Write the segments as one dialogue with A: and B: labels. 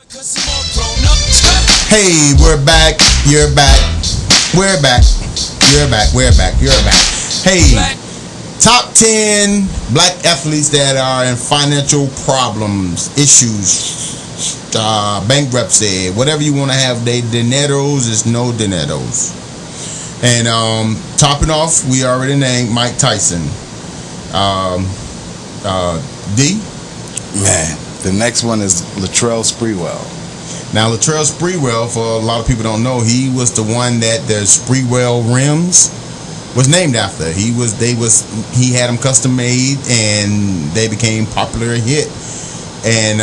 A: Hey, we're back. You're back. We're back. You're back. We're back. You're back. Hey, top 10 black athletes that are in financial problems, issues, bankruptcy, whatever you want to have. They dineros is no dineros. And topping off, we already named Mike Tyson. D.
B: Man, the next one is Latrell Sprewell.
A: Now, Latrell Sprewell, for a lot of people don't know, he was the one that the Sprewell rims was named after. He had them custom made, and they became popular hit. And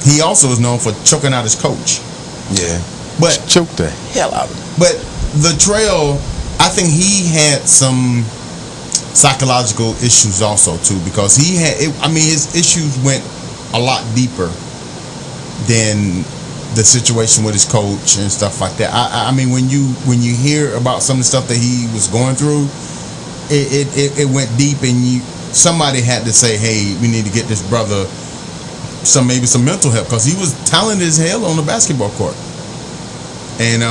A: he also is known for choking out his coach.
B: Yeah,
A: but
B: choked the hell out of him.
A: But Latrell, I think he had some psychological issues also too, because his issues went a lot deeper than the situation with his coach and stuff like that. I mean, when you hear about some of the stuff that he was going through, it went deep, and somebody had to say, hey, we need to get this brother maybe some mental help, because he was talented as hell on the basketball court. And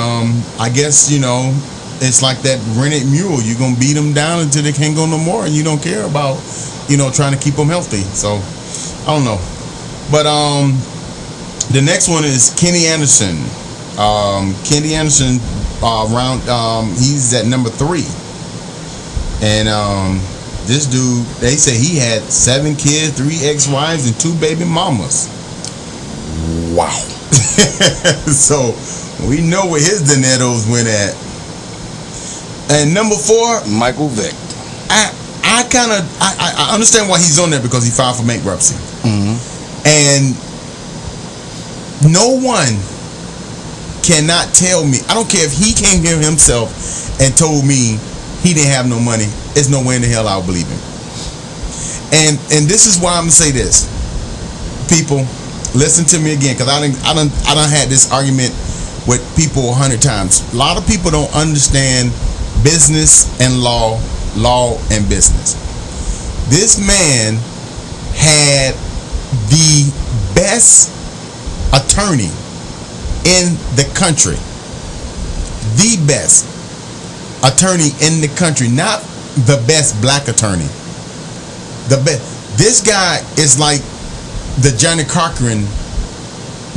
A: I guess, it's like that rented mule. You're gonna beat them down until they can't go no more, and you don't care about trying to keep them healthy. So I don't know. But the next one is Kenny Anderson. Kenny Anderson, he's at number 3. And this dude, they say he had 7 kids, 3 ex-wives, and 2 baby mamas.
B: Wow.
A: So we know where his dineros went at. And number 4,
B: Michael Vick.
A: I understand why he's on there, because he filed for bankruptcy.
B: Mm-hmm.
A: And no one cannot tell me, I don't care if he came here himself and told me he didn't have no money, there's no way in the hell I'll believe him. And this is why I'm gonna say this. People, listen to me again, because I done had this argument with people 100 times. A lot of people don't understand business and law and business. This man had the best attorney in the country. The best attorney in the country, not the best black attorney. The best. This guy is like the Johnny Cochran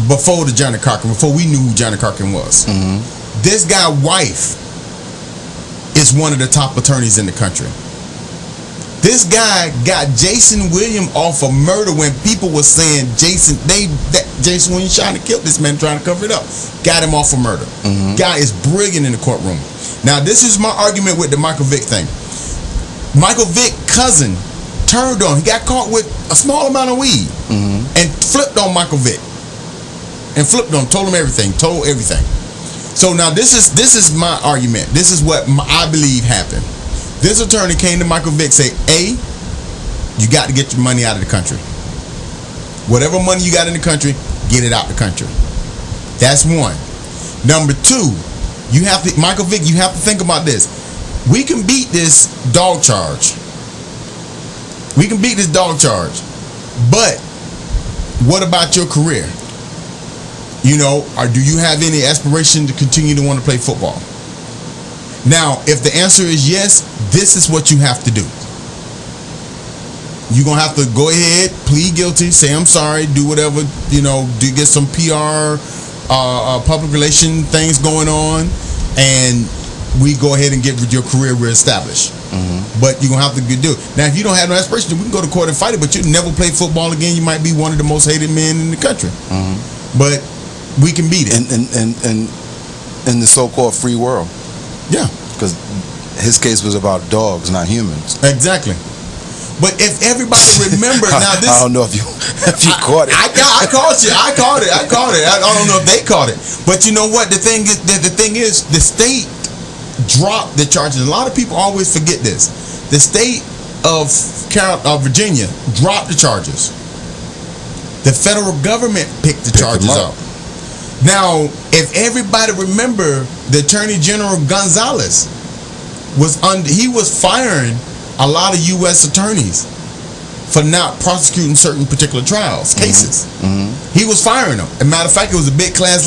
A: before we knew who Johnny Cochran was.
B: Mm-hmm.
A: This guy's wife is one of the top attorneys in the country. This guy got Jason Williams off of murder when people were saying Jason Williams trying to kill this man, trying to cover it up. Got him off of murder.
B: Mm-hmm.
A: Guy is brilliant in the courtroom. Now, this is my argument with the Michael Vick thing. Michael Vick's cousin turned on. He got caught with a small amount of weed,
B: mm-hmm,
A: and flipped on Michael Vick. Told him everything. So now this is my argument. This is what I believe happened. This attorney came to Michael Vick, say, A, you got to get your money out of the country. Whatever money you got in the country, get it out the country. That's one. Number 2, Michael Vick, you have to think about this. We can beat this dog charge. But what about your career? Or do you have any aspiration to continue to want to play football? Now, if the answer is yes, this is what you have to do. You're going to have to go ahead, plead guilty, say I'm sorry, do whatever, do get some PR, public relation things going on, and we go ahead and get your career reestablished.
B: Mm-hmm.
A: But you're going to have to do it. Now, if you don't have no aspiration, we can go to court and fight it, but you never play football again. You might be one of the most hated men in the country.
B: Mm-hmm.
A: But we can beat it.
B: In the so-called free world.
A: Yeah.
B: Because his case was about dogs, not humans.
A: Exactly. But if everybody remember now, this
B: I don't know if you caught it.
A: I caught you. I caught it. I don't know if they caught it. But you know what? The thing is, the state dropped the charges. A lot of people always forget this. The state of Virginia dropped the charges. The federal government picked the charges up. Now, if everybody remember, the Attorney General Gonzalez was firing a lot of U.S. attorneys for not prosecuting certain particular trials, cases. He was firing them. As a matter of fact, it was a big class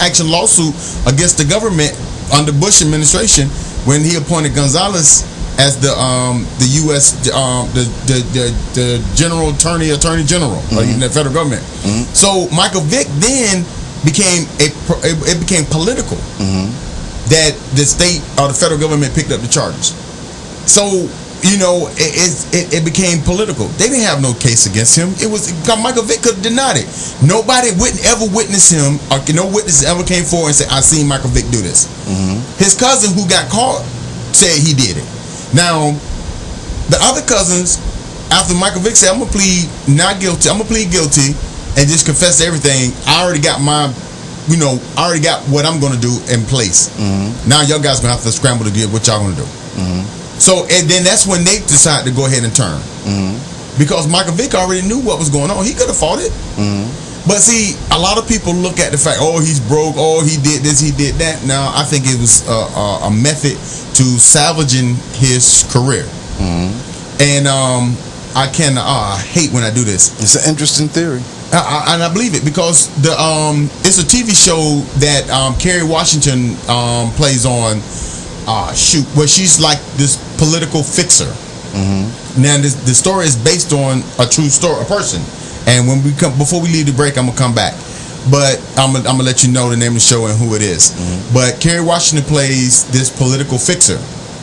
A: action lawsuit against the government under Bush administration when he appointed Gonzalez as the U.S. The General Attorney General in the federal government. So Michael Vick then became political. That the state or the federal government picked up the charges. So it became political. They didn't have no case against him. It was Michael Vick could have denied it. Nobody ever witnessed him, or no witness ever came forward and said, "I seen Michael Vick do this." His cousin who got caught said he did it. Now, the other cousins, after Michael Vick said, "I'm gonna plead not guilty. I'm gonna plead guilty and just confess to everything," I already got what I'm gonna do in place. Now y'all guys gonna have to scramble to get what y'all gonna do. So, and then that's when they decided to go ahead and turn. Because Michael Vick already knew what was going on. He could have fought it. But see, a lot of people look at the fact, oh, he's broke, oh, he did this, he did that. Now, I think it was a method to salvaging his career. And I hate when I do this.
B: It's an interesting theory.
A: And I believe it because it's a TV show that Kerry Washington plays on. Where she's like this political fixer. Now the story is based on a true story, a person. And when before we leave the break, I'm gonna come back. But I'm gonna let you know the name of the show and who it is. But Kerry Washington plays this political fixer.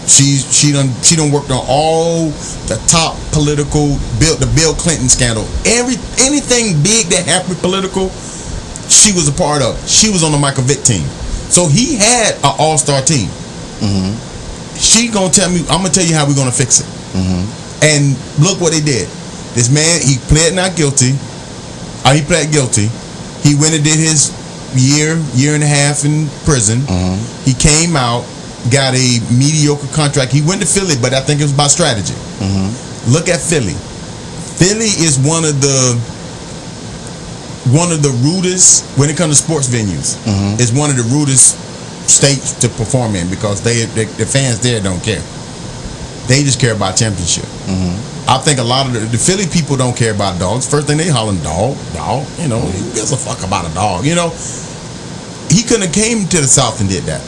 A: She done worked on all the top political the Bill Clinton scandal. Anything big that happened political, she was a part of. She was on the Michael Vick team. So he had an all-star team. She gonna tell me, I'm gonna tell you how we're gonna fix it. And look what they did. This man, he pled not guilty. He pled guilty. He went and did his year and a half in prison. He came out, got a mediocre contract. He went to Philly, but I think it was by strategy. Look at Philly. Philly is one of the rudest when it comes to sports venues. It's one of the rudest states to perform in because the fans there don't care. They just care about championship. I think a lot of the Philly people don't care about dogs. First thing they hollering, dog. Who gives a fuck about a dog? He couldn't have came to the South and did that.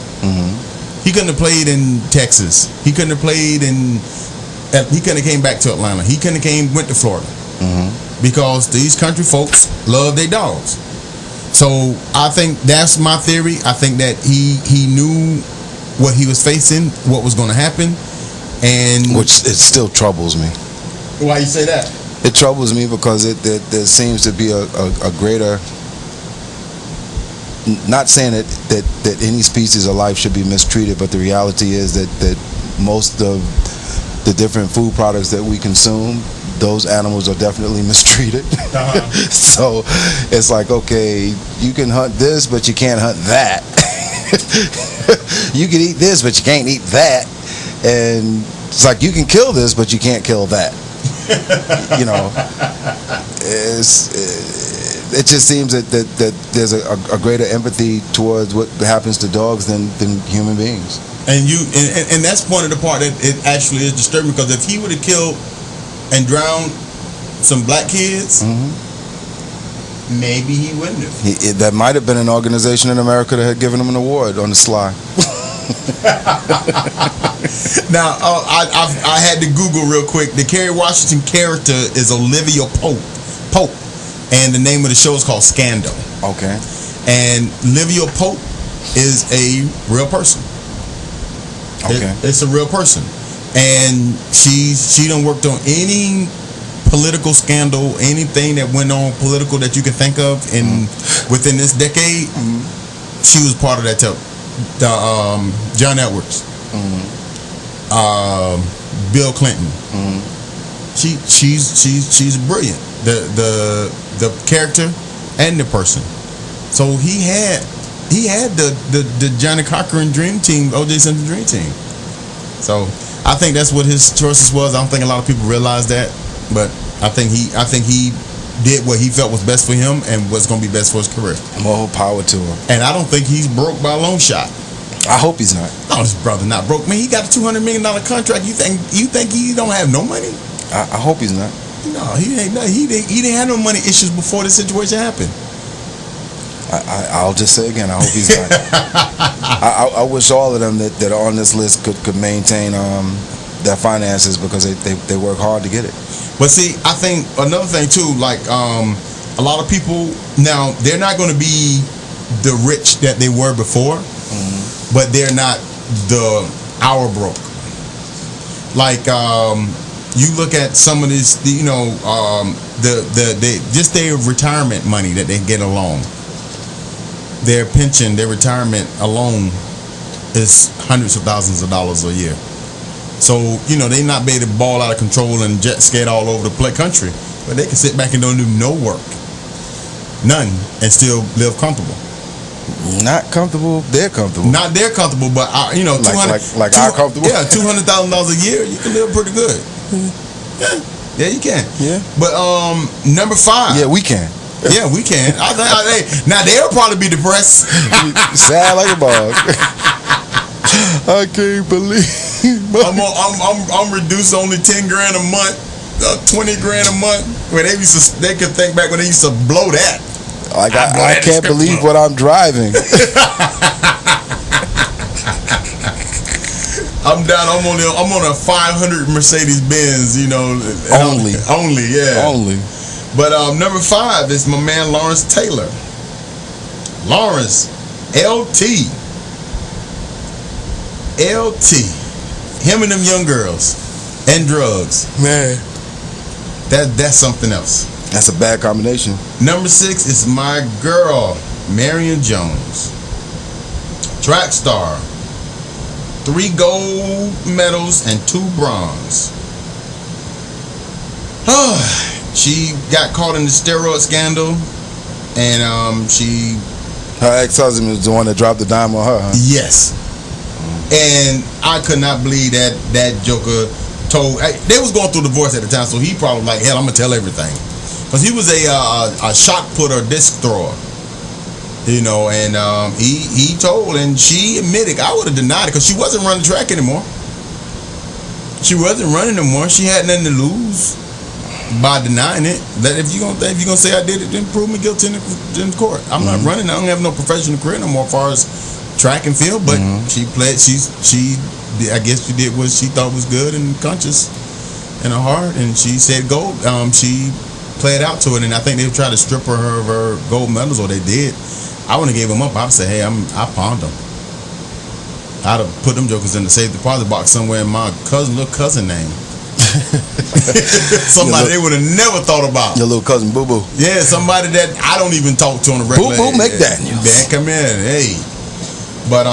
A: He couldn't have played in Texas. He couldn't have played in. He couldn't have came back to Atlanta. He couldn't have went to Florida because these country folks love their dogs. So I think that's my theory. I think that he knew what he was facing, what was going to happen, and
B: which it still troubles me.
A: Why you say that?
B: It troubles me because there seems to be a greater. Not saying that any species of life should be mistreated, but the reality is that most of the different food products that we consume, those animals are definitely mistreated. So it's like, okay, you can hunt this, but you can't hunt that. You can eat this, but you can't eat that. And it's like, you can kill this, but you can't kill that. It just seems that there's a greater empathy towards what happens to dogs than human beings.
A: And that's one of the part that it actually is disturbing, because if he would have killed and drowned some black kids, maybe he wouldn't have.
B: That might have been an organization in America that had given him an award on the sly.
A: Now, I had to Google real quick. The Kerry Washington character is Olivia Pope, and the name of the show is called Scandal.
B: Okay.
A: And Olivia Pope is a real person.
B: Okay.
A: It's a real person, and she done worked on any political scandal, anything that went on political that you can think of within this decade. She was part of that too. John Edwards, Bill Clinton. She's brilliant. The character and the person. So he had the Johnny Cochran Dream Team, O.J. Simpson Dream Team. So I think that's what his choices was. I don't think a lot of people realize that, but I think he did what he felt was best for him and what's going to be best for his career.
B: More power to him.
A: And I don't think he's broke by a long shot.
B: I hope he's not.
A: No, his brother not broke. Man, he got a $200 million contract. You think he don't have no money?
B: I hope he's not.
A: No, he didn't have no money issues before this situation happened.
B: I'll just say again, I hope he's not. I wish all of them that are on this list could maintain their finances, because they work hard to get it.
A: But see, I think another thing too, like a lot of people now, they're not going to be the rich that they were before, but they're not the hour broke. Like you look at some of this, you know, just their retirement money that they get alone. Their pension, their retirement alone is hundreds of thousands of dollars a year. So, you know, they not be able to ball out of control and jet skate all over the country, but they can sit back and don't do no work, none, and still live comfortable.
B: Not comfortable, they're comfortable.
A: Not they're comfortable, but you know,
B: like our comfortable.
A: Yeah, $200,000 a year, you can live pretty good. Yeah, you can.
B: Yeah.
A: But number 5.
B: Yeah, we can.
A: Yeah, we can. Now they'll probably be depressed.
B: Sad like a bug. I can't believe.
A: I'm reduced only 10 grand a month, 20 grand a month. Where they could think back when they used to blow that.
B: Like I can't believe what I'm driving.
A: I'm on a 500 Mercedes Benz. You know, only, yeah,
B: only.
A: But number 5 is my man Lawrence Taylor. Lawrence, LT. Him and them young girls and drugs.
B: Man,
A: that's something else.
B: That's a bad combination.
A: Number 6 is my girl, Marion Jones. Track star. 3 gold medals and 2 bronze. She got caught in the steroid scandal, and
B: her ex-husband was the one that dropped the dime on her, huh?
A: Yes. And I could not believe that joker told. They was going through divorce at the time, so he probably like, hell, I'm gonna tell everything, because he was a shot putter, disc thrower, you know. And he told, and she admitted. I would have denied it, because she wasn't running track anymore. She wasn't running anymore. She had nothing to lose by denying it. That if you're gonna say I did it, then prove me guilty in the court. I'm not running. I don't have no professional career no more as far as track and field. But she played. I guess she did what she thought was good and conscious in her heart, and she said go. She played out to it, and I think they tried to strip her of her gold medals, or they did. I wouldn't have gave them up. I'd say, hey, I pawned them. I'd have put them jokers in the safe deposit box somewhere in my little cousin name. Somebody they would have never thought about.
B: Your little cousin Boo Boo.
A: Yeah, somebody that I don't even talk to on a regular.
B: Boo Boo McDaniels.
A: Dan, come in, hey. But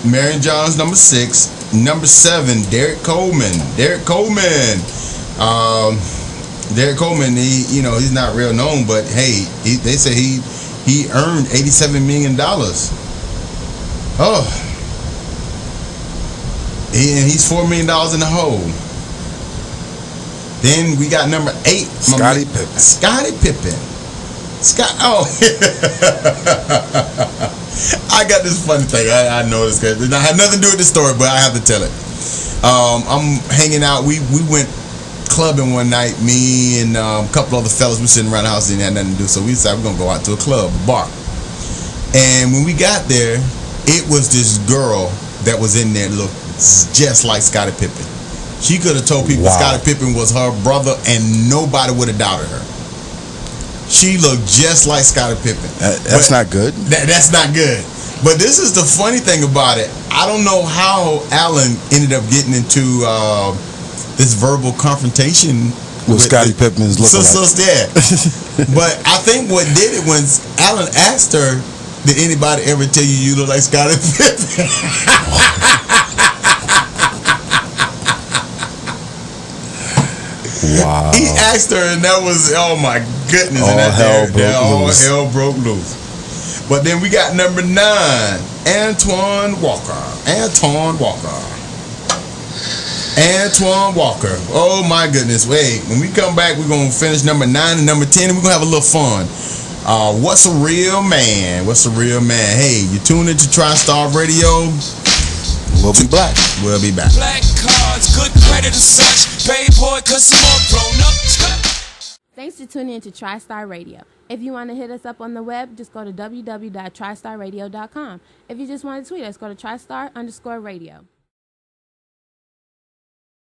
A: Marion Jones, number 6. Number 7, Derek Coleman. Derek Coleman, he's not real known, but hey, they say he earned $87 million. Oh, and he's $4 million in the hole. Then we got number 8,
B: Scottie Pippen.
A: Scottie Pippen. I got this funny thing. I know this guy. It had nothing to do with the story, but I have to tell it. I'm hanging out. We went clubbing one night. Me and a couple other fellas. We sitting around the house and had nothing to do, so we decided we're gonna go out to a club, a bar. And when we got there, it was this girl that was in there, looked just like Scottie Pippen. She could have told people Scottie Pippen was her brother, and nobody would have doubted her. She looked just like Scottie Pippen.
B: That's not good.
A: That's not good. But this is the funny thing about it. I don't know how Allen ended up getting into this verbal confrontation
B: with Scottie Pippen's lookalike.
A: Yeah. But I think what did it when Allen asked her, did anybody ever tell you look like Scottie Pippen?
B: Wow.
A: He asked her, and that was, oh my goodness. All hell broke loose. But then we got number 9, Antoine Walker. Antoine Walker. Oh my goodness. Wait, when we come back, we're going to finish number 9 and number 10, and we're going to have a little fun. What's a real man? Hey, you tune into TriStar Radio.
B: We'll be back.
A: We'll be back.
C: Black cards, good credit and such. Pay boy, cause I'm all grown up. Thanks for tuning in to TriStar Radio. If you want to hit us up on the web, just go to www.tristarradio.com. If you just want to tweet us, go to TriStar_radio.